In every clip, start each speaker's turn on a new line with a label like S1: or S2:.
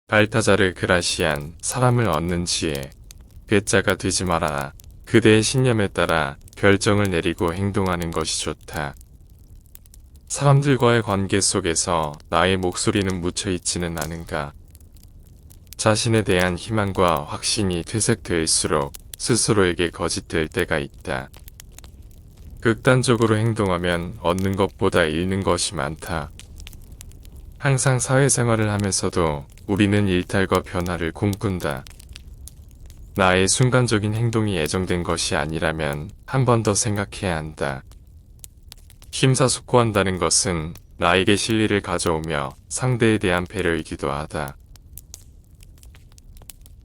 S1: 발타자르 그라시안, 사람을 얻는 지혜. 괴짜가 되지 마라. 그대의 신념에 따라 결정을 내리고 행동하는 것이 좋다. 사람들과의 관계 속에서 나의 목소리는 묻혀있지는 않은가. 자신에 대한 희망과 확신이 퇴색될수록 스스로에게 거짓될 때가 있다. 극단적으로 행동하면 얻는 것보다 잃는 것이 많다. 항상 사회생활을 하면서도 우리는 일탈과 변화를 꿈꾼다. 나의 순간적인 행동이 예정된 것이 아니라면 한 번 더 생각해야 한다. 심사숙고한다는 것은 나에게 실리를 가져오며 상대에 대한 배려이기도 하다.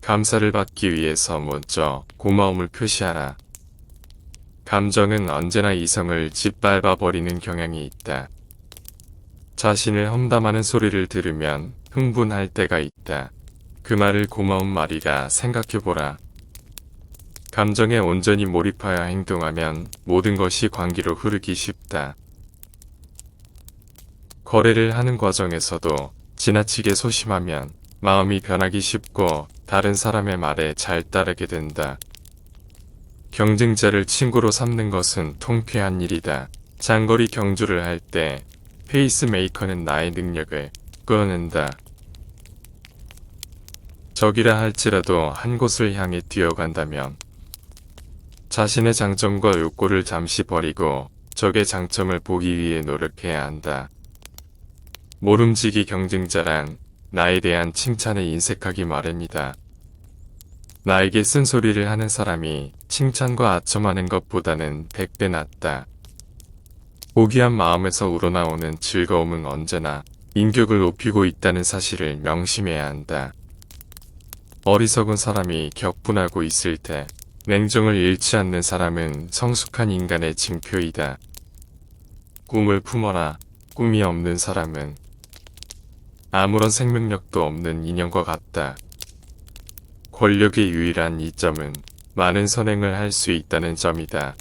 S1: 감사를 받기 위해서 먼저 고마움을 표시하라. 감정은 언제나 이성을 짓밟아 버리는 경향이 있다. 자신을 험담하는 소리를 들으면 흥분할 때가 있다. 그 말을 고마운 말이라 생각해보라. 감정에 온전히 몰입하여 행동하면 모든 것이 광기로 흐르기 쉽다. 거래를 하는 과정에서도 지나치게 소심하면 마음이 변하기 쉽고 다른 사람의 말에 잘 따르게 된다. 경쟁자를 친구로 삼는 것은 통쾌한 일이다. 장거리 경주를 할 때 페이스메이커는 나의 능력을 끌어낸다. 적이라 할지라도 한 곳을 향해 뛰어간다면 자신의 장점과 욕구를 잠시 버리고 적의 장점을 보기 위해 노력해야 한다. 모름지기 경쟁자란 나에 대한 칭찬에 인색하기 마련이다. 나에게 쓴소리를 하는 사람이 칭찬과 아첨하는 것보다는 100배 낫다. 고귀한 마음에서 우러나오는 즐거움은 언제나 인격을 높이고 있다는 사실을 명심해야 한다. 어리석은 사람이 격분하고 있을 때 냉정을 잃지 않는 사람은 성숙한 인간의 징표이다. 꿈을 품어라. 꿈이 없는 사람은 아무런 생명력도 없는 인형과 같다. 권력의 유일한 이점은 많은 선행을 할 수 있다는 점이다.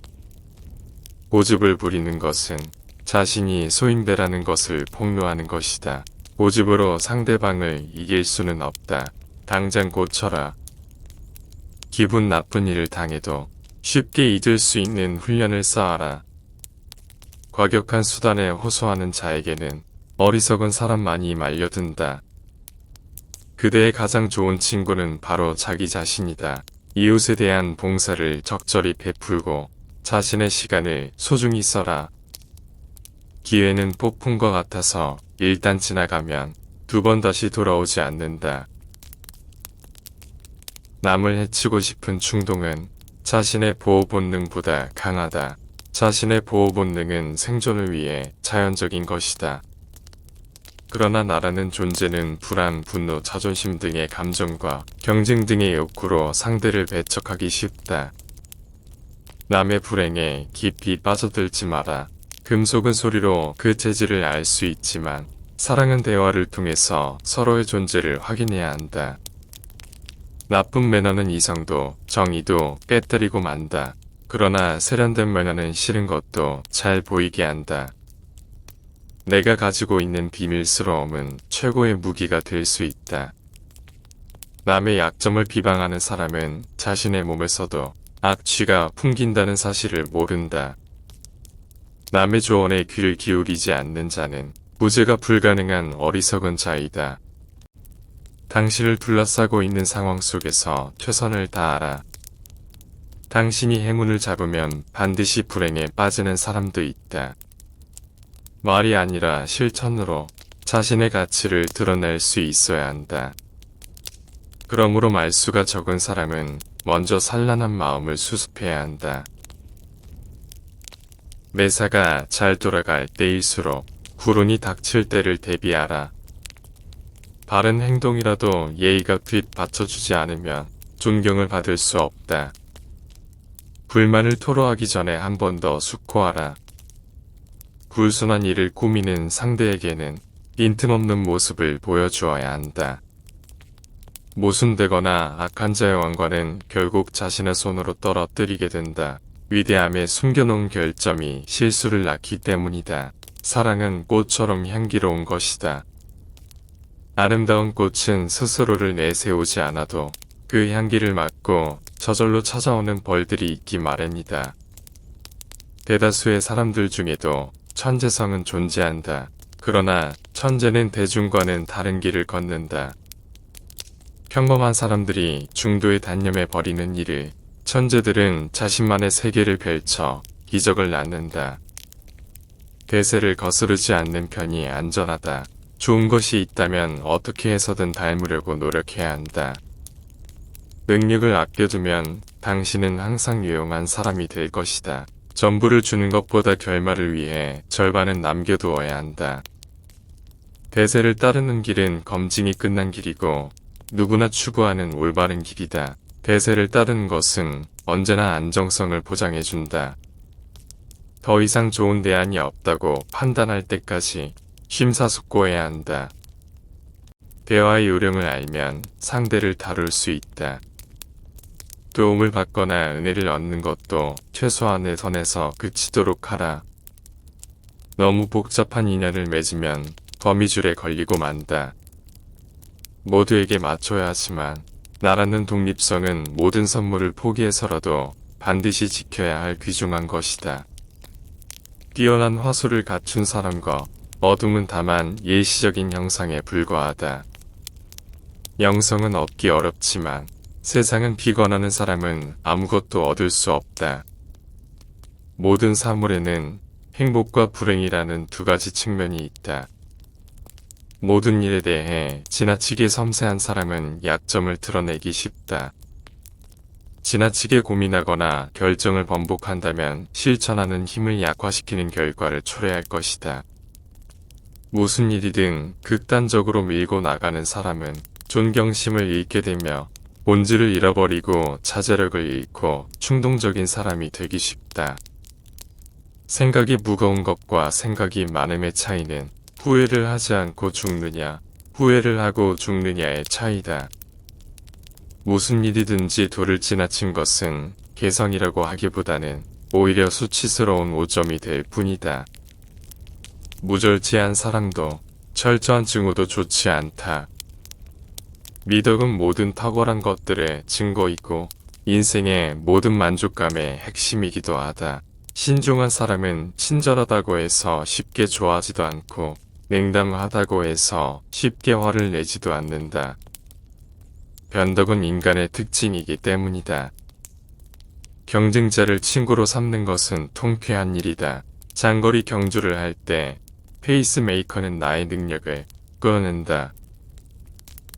S1: 고집을 부리는 것은 자신이 소인배라는 것을 폭로하는 것이다. 고집으로 상대방을 이길 수는 없다. 당장 고쳐라. 기분 나쁜 일을 당해도 쉽게 잊을 수 있는 훈련을 쌓아라. 과격한 수단에 호소하는 자에게는 어리석은 사람만이 말려든다. 그대의 가장 좋은 친구는 바로 자기 자신이다. 이웃에 대한 봉사를 적절히 베풀고 자신의 시간을 소중히 써라. 기회는 폭풍과 같아서 일단 지나가면 두 번 다시 돌아오지 않는다. 남을 해치고 싶은 충동은 자신의 보호 본능보다 강하다. 자신의 보호 본능은 생존을 위해 자연적인 것이다. 그러나 나라는 존재는 불안, 분노, 자존심 등의 감정과 경쟁 등의 욕구로 상대를 배척하기 쉽다. 남의 불행에 깊이 빠져들지 마라. 금속은 소리로 그 재질을 알 수 있지만 사랑은 대화를 통해서 서로의 존재를 확인해야 한다. 나쁜 매너는 이성도 정의도 깨뜨리고 만다. 그러나 세련된 매너는 싫은 것도 잘 보이게 한다. 내가 가지고 있는 비밀스러움은 최고의 무기가 될 수 있다. 남의 약점을 비방하는 사람은 자신의 몸에서도 악취가 풍긴다는 사실을 모른다. 남의 조언에 귀를 기울이지 않는 자는 구제가 불가능한 어리석은 자이다. 당신을 둘러싸고 있는 상황 속에서 최선을 다하라. 당신이 행운을 잡으면 반드시 불행에 빠지는 사람도 있다. 말이 아니라 실천으로 자신의 가치를 드러낼 수 있어야 한다. 그러므로 말수가 적은 사람은 먼저 산란한 마음을 수습해야 한다. 매사가 잘 돌아갈 때일수록 불운이 닥칠 때를 대비하라. 바른 행동이라도 예의가 뒷받쳐주지 않으면 존경을 받을 수 없다. 불만을 토로하기 전에 한 번 더 숙고하라. 불순한 일을 꾸미는 상대에게는 빈틈없는 모습을 보여주어야 한다. 모순되거나 악한 자의 왕관은 결국 자신의 손으로 떨어뜨리게 된다. 위대함에 숨겨놓은 결점이 실수를 낳기 때문이다. 사랑은 꽃처럼 향기로운 것이다. 아름다운 꽃은 스스로를 내세우지 않아도 그 향기를 맡고 저절로 찾아오는 벌들이 있기 마련이다. 대다수의 사람들 중에도 천재성은 존재한다. 그러나 천재는 대중과는 다른 길을 걷는다. 평범한 사람들이 중도에 단념해 버리는 일을 천재들은 자신만의 세계를 펼쳐 기적을 낳는다. 대세를 거스르지 않는 편이 안전하다. 좋은 것이 있다면 어떻게 해서든 닮으려고 노력해야 한다. 능력을 아껴두면 당신은 항상 유용한 사람이 될 것이다. 전부를 주는 것보다 결말을 위해 절반은 남겨두어야 한다. 대세를 따르는 길은 검증이 끝난 길이고 누구나 추구하는 올바른 길이다. 대세를 따르는 것은 언제나 안정성을 보장해준다. 더 이상 좋은 대안이 없다고 판단할 때까지 심사숙고해야 한다. 대화의 요령을 알면 상대를 다룰 수 있다. 도움을 받거나 은혜를 얻는 것도 최소한의 선에서 그치도록 하라. 너무 복잡한 인연을 맺으면 거미줄에 걸리고 만다. 모두에게 맞춰야 하지만 나라는 독립성은 모든 선물을 포기해서라도 반드시 지켜야 할 귀중한 것이다. 뛰어난 화술을 갖춘 사람과 어둠은 다만 일시적인 형상에 불과하다. 영성은 얻기 어렵지만 세상은 비관하는 사람은 아무것도 얻을 수 없다. 모든 사물에는 행복과 불행이라는 두 가지 측면이 있다. 모든 일에 대해 지나치게 섬세한 사람은 약점을 드러내기 쉽다. 지나치게 고민하거나 결정을 번복한다면 실천하는 힘을 약화시키는 결과를 초래할 것이다. 무슨 일이든 극단적으로 밀고 나가는 사람은 존경심을 잃게 되며 본질을 잃어버리고 자제력을 잃고 충동적인 사람이 되기 쉽다. 생각이 무거운 것과 생각이 많음의 차이는 후회를 하지 않고 죽느냐, 후회를 하고 죽느냐의 차이다. 무슨 일이든지 도를 지나친 것은 개성이라고 하기보다는 오히려 수치스러운 오점이 될 뿐이다. 무절제한 사랑도 철저한 증오도 좋지 않다. 미덕은 모든 탁월한 것들의 증거이고 인생의 모든 만족감의 핵심이기도 하다. 신중한 사람은 친절하다고 해서 쉽게 좋아하지도 않고 냉담하다고 해서 쉽게 화를 내지도 않는다. 변덕은 인간의 특징이기 때문이다. 경쟁자를 친구로 삼는 것은 통쾌한 일이다. 장거리 경주를 할 때 페이스메이커는 나의 능력을 끌어낸다.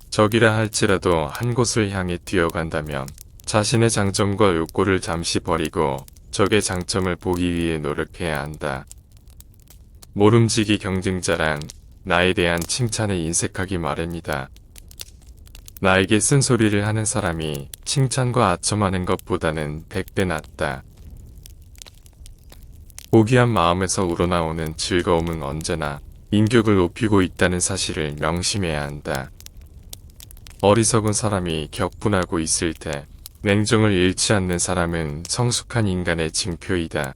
S1: 적이라 할지라도 한 곳을 향해 뛰어간다면 자신의 장점과 욕구를 잠시 버리고 적의 장점을 보기 위해 노력해야 한다. 모름지기 경쟁자란 나에 대한 칭찬에 인색하기 마련이다. 나에게 쓴소리를 하는 사람이 칭찬과 아첨하는 것보다는 100배 낫다. 고귀한 마음에서 우러나오는 즐거움은 언제나 인격을 높이고 있다는 사실을 명심해야 한다. 어리석은 사람이 격분하고 있을 때 냉정을 잃지 않는 사람은 성숙한 인간의 징표이다.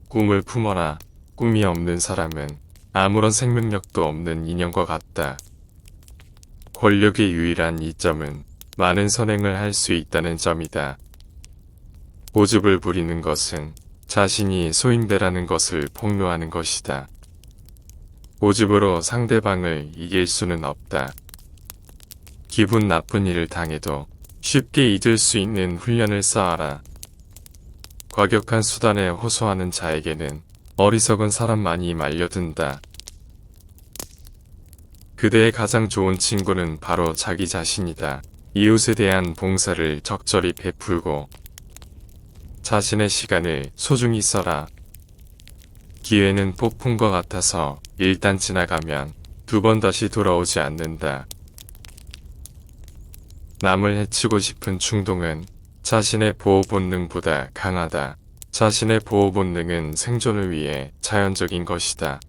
S1: 꿈을 품어라. 꿈이 없는 사람은 아무런 생명력도 없는 인형과 같다. 권력의 유일한 이점은 많은 선행을 할 수 있다는 점이다. 고집을 부리는 것은 자신이 소인배라는 것을 폭로하는 것이다. 고집으로 상대방을 이길 수는 없다. 기분 나쁜 일을 당해도 쉽게 잊을 수 있는 훈련을 쌓아라. 과격한 수단에 호소하는 자에게는 어리석은 사람만이 말려든다. 그대의 가장 좋은 친구는 바로 자기 자신이다. 이웃에 대한 봉사를 적절히 베풀고 자신의 시간을 소중히 써라. 기회는 폭풍과 같아서 일단 지나가면 두 번 다시 돌아오지 않는다. 남을 해치고 싶은 충동은 자신의 보호 본능보다 강하다. 자신의 보호 본능은 생존을 위해 자연적인 것이다.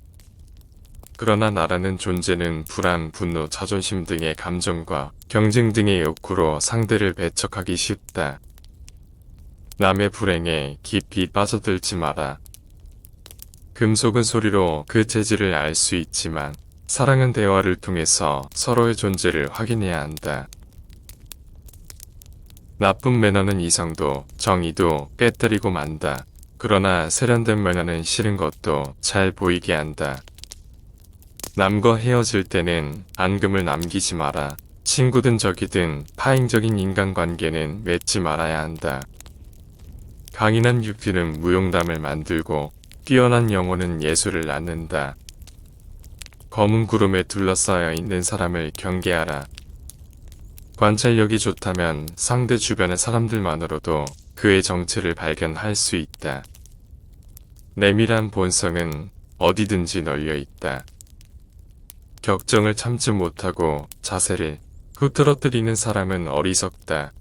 S1: 그러나 나라는 존재는 불안, 분노, 자존심 등의 감정과 경쟁 등의 욕구로 상대를 배척하기 쉽다. 남의 불행에 깊이 빠져들지 마라. 금속은 소리로 그 재질을 알 수 있지만 사랑은 대화를 통해서 서로의 존재를 확인해야 한다. 나쁜 매너는 이성도 정의도 깨뜨리고 만다. 그러나 세련된 매너는 싫은 것도 잘 보이게 한다. 남과 헤어질 때는 앙금을 남기지 마라. 친구든 적이든 파행적인 인간관계는 맺지 말아야 한다. 강인한 육체는 무용담을 만들고 뛰어난 영혼은 예술을 낳는다. 검은 구름에 둘러싸여 있는 사람을 경계하라. 관찰력이 좋다면 상대 주변의 사람들만으로도 그의 정체를 발견할 수 있다. 내밀한 본성은 어디든지 널려 있다. 격정을 참지 못하고 자세를 흐트러뜨리는 사람은 어리석다.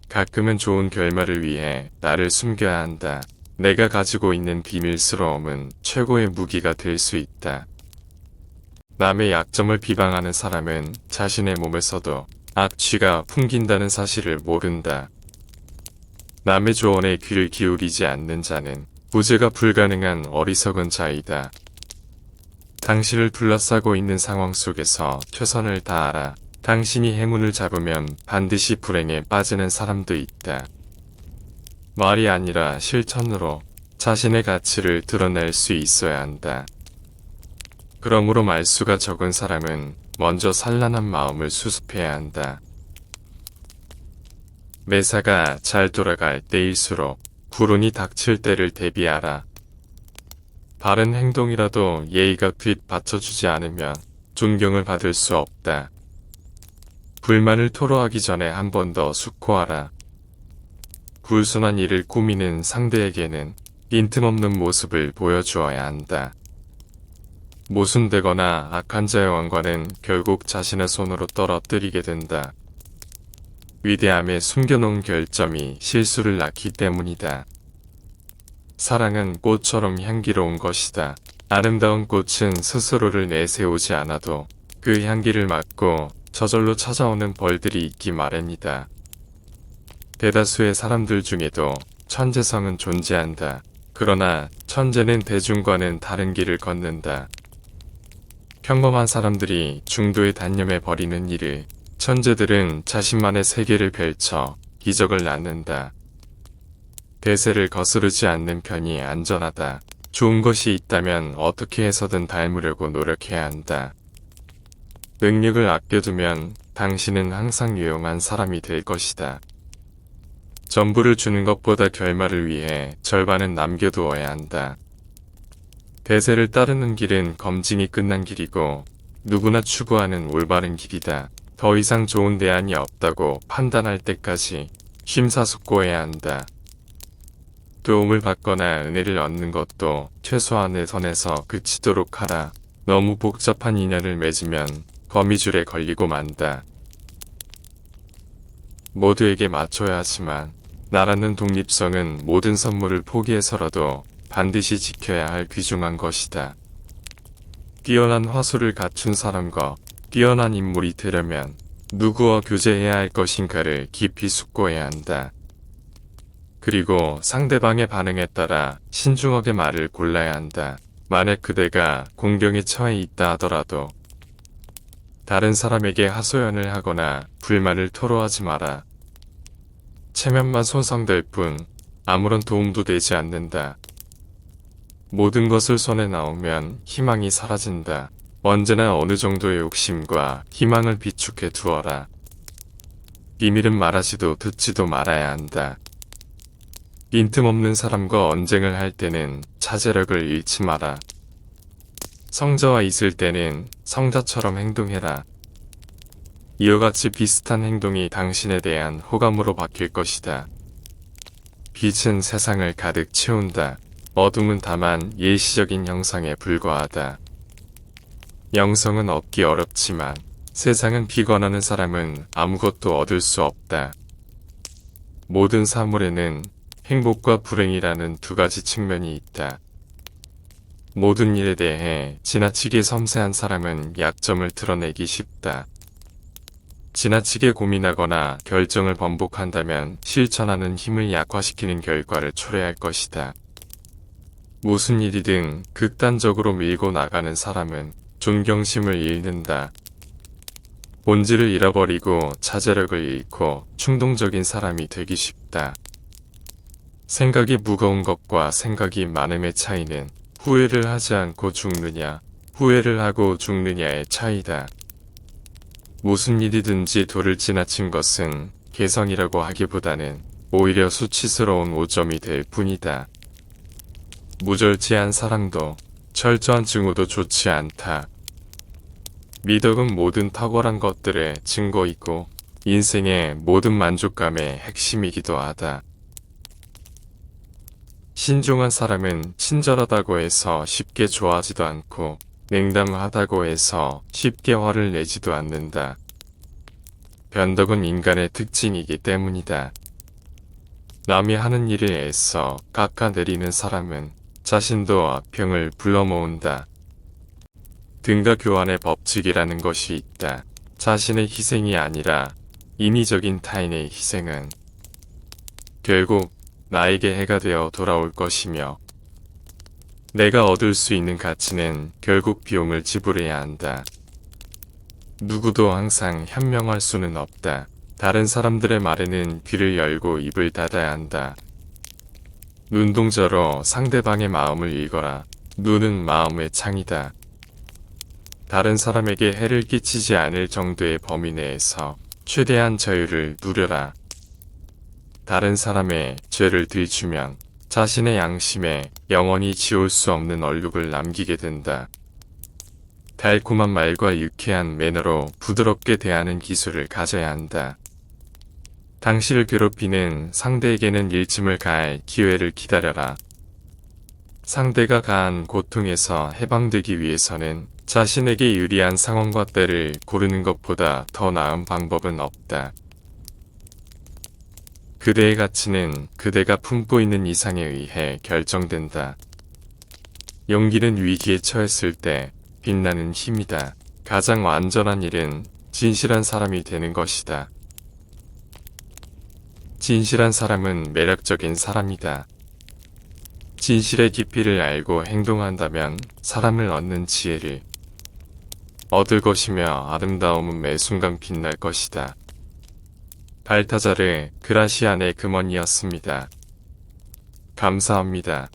S1: 가끔은 좋은 결말을 위해 나를 숨겨야 한다. 내가 가지고 있는 비밀스러움은 최고의 무기가 될 수 있다. 남의 약점을 비방하는 사람은 자신의 몸에서도 악취가 풍긴다는 사실을 모른다. 남의 조언에 귀를 기울이지 않는 자는 구제가 불가능한 어리석은 자이다. 당신을 둘러싸고 있는 상황 속에서 최선을 다하라. 당신이 행운을 잡으면 반드시 불행에 빠지는 사람도 있다. 말이 아니라 실천으로 자신의 가치를 드러낼 수 있어야 한다. 그러므로 말수가 적은 사람은 먼저 산란한 마음을 수습해야 한다. 매사가 잘 돌아갈 때일수록 불운이 닥칠 때를 대비하라. 바른 행동이라도 예의가 뒷받쳐주지 않으면 존경을 받을 수 없다. 불만을 토로하기 전에 한 번 더 숙고하라. 불순한 일을 꾸미는 상대에게는 빈틈없는 모습을 보여주어야 한다. 모순되거나 악한 자의 왕관은 결국 자신의 손으로 떨어뜨리게 된다. 위대함에 숨겨놓은 결점이 실수를 낳기 때문이다. 사랑은 꽃처럼 향기로운 것이다. 아름다운 꽃은 스스로를 내세우지 않아도 그 향기를 맡고 저절로 찾아오는 벌들이 있기 마련이다. 대다수의 사람들 중에도 천재성은 존재한다. 그러나 천재는 대중과는 다른 길을 걷는다. 평범한 사람들이 중도에 단념해 버리는 일을 천재들은 자신만의 세계를 펼쳐 기적을 낳는다. 대세를 거스르지 않는 편이 안전하다. 좋은 것이 있다면 어떻게 해서든 닮으려고 노력해야 한다. 능력을 아껴두면 당신은 항상 유용한 사람이 될 것이다. 전부를 주는 것보다 결말을 위해 절반은 남겨두어야 한다. 대세를 따르는 길은 검증이 끝난 길이고 누구나 추구하는 올바른 길이다. 더 이상 좋은 대안이 없다고 판단할 때까지 심사숙고해야 한다. 도움을 받거나 은혜를 얻는 것도 최소한의 선에서 그치도록 하라. 너무 복잡한 인연을 맺으면 거미줄에 걸리고 만다. 모두에게 맞춰야 하지만 나라는 독립성은 모든 선물을 포기해서라도 반드시 지켜야 할 귀중한 것이다. 뛰어난 화술을 갖춘 사람과 뛰어난 인물이 되려면 누구와 교제해야 할 것인가를 깊이 숙고해야 한다. 그리고 상대방의 반응에 따라 신중하게 말을 골라야 한다. 만약 그대가 공경에 처해 있다 하더라도 다른 사람에게 하소연을 하거나 불만을 토로하지 마라. 체면만 손상될 뿐 아무런 도움도 되지 않는다. 모든 것을 손에 넣으면 희망이 사라진다. 언제나 어느 정도의 욕심과 희망을 비축해 두어라. 비밀은 말하지도 듣지도 말아야 한다. 빈틈없는 사람과 언쟁을 할 때는 자제력을 잃지 마라. 성자와 있을 때는 성자처럼 행동해라. 이와 같이 비슷한 행동이 당신에 대한 호감으로 바뀔 것이다. 빛은 세상을 가득 채운다. 어둠은 다만 일시적인 형상에 불과하다. 영성은 얻기 어렵지만 세상은 비관하는 사람은 아무것도 얻을 수 없다. 모든 사물에는 행복과 불행이라는 두 가지 측면이 있다. 모든 일에 대해 지나치게 섬세한 사람은 약점을 드러내기 쉽다. 지나치게 고민하거나 결정을 번복한다면 실천하는 힘을 약화시키는 결과를 초래할 것이다. 무슨 일이든 극단적으로 밀고 나가는 사람은 존경심을 잃는다. 본질을 잃어버리고 자제력을 잃고 충동적인 사람이 되기 쉽다. 생각이 무거운 것과 생각이 많음의 차이는 후회를 하지 않고 죽느냐, 후회를 하고 죽느냐의 차이다. 무슨 일이든지 도를 지나친 것은 개성이라고 하기보다는 오히려 수치스러운 오점이 될 뿐이다. 무절제한 사랑도 철저한 증오도 좋지 않다. 미덕은 모든 탁월한 것들의 증거이고 인생의 모든 만족감의 핵심이기도 하다. 신중한 사람은 친절하다고 해서 쉽게 좋아하지도 않고 냉담하다고 해서 쉽게 화를 내지도 않는다. 변덕은 인간의 특징이기 때문이다. 남이 하는 일에 애써 깎아내리는 사람은 자신도 악평을 불러 모은다. 등가 교환의 법칙이라는 것이 있다. 자신의 희생이 아니라 인위적인 타인의 희생은 결국 나에게 해가 되어 돌아올 것이며 내가 얻을 수 있는 가치는 결국 비용을 지불해야 한다. 누구도 항상 현명할 수는 없다. 다른 사람들의 말에는 귀를 열고 입을 닫아야 한다. 눈동자로 상대방의 마음을 읽어라. 눈은 마음의 창이다. 다른 사람에게 해를 끼치지 않을 정도의 범위 내에서 최대한 자유를 누려라. 다른 사람의 죄를 들추면 자신의 양심에 영원히 지울 수 없는 얼룩을 남기게 된다. 달콤한 말과 유쾌한 매너로 부드럽게 대하는 기술을 가져야 한다. 당신을 괴롭히는 상대에게는 일침을 가할 기회를 기다려라. 상대가 가한 고통에서 해방되기 위해서는 자신에게 유리한 상황과 때를 고르는 것보다 더 나은 방법은 없다. 그대의 가치는 그대가 품고 있는 이상에 의해 결정된다. 용기는 위기에 처했을 때 빛나는 힘이다. 가장 완전한 일은 진실한 사람이 되는 것이다. 진실한 사람은 매력적인 사람이다. 진실의 깊이를 알고 행동한다면 사람을 얻는 지혜를 얻을 것이며 아름다움은 매 순간 빛날 것이다. 발타자르 그라시안의 금원이었습니다. 감사합니다.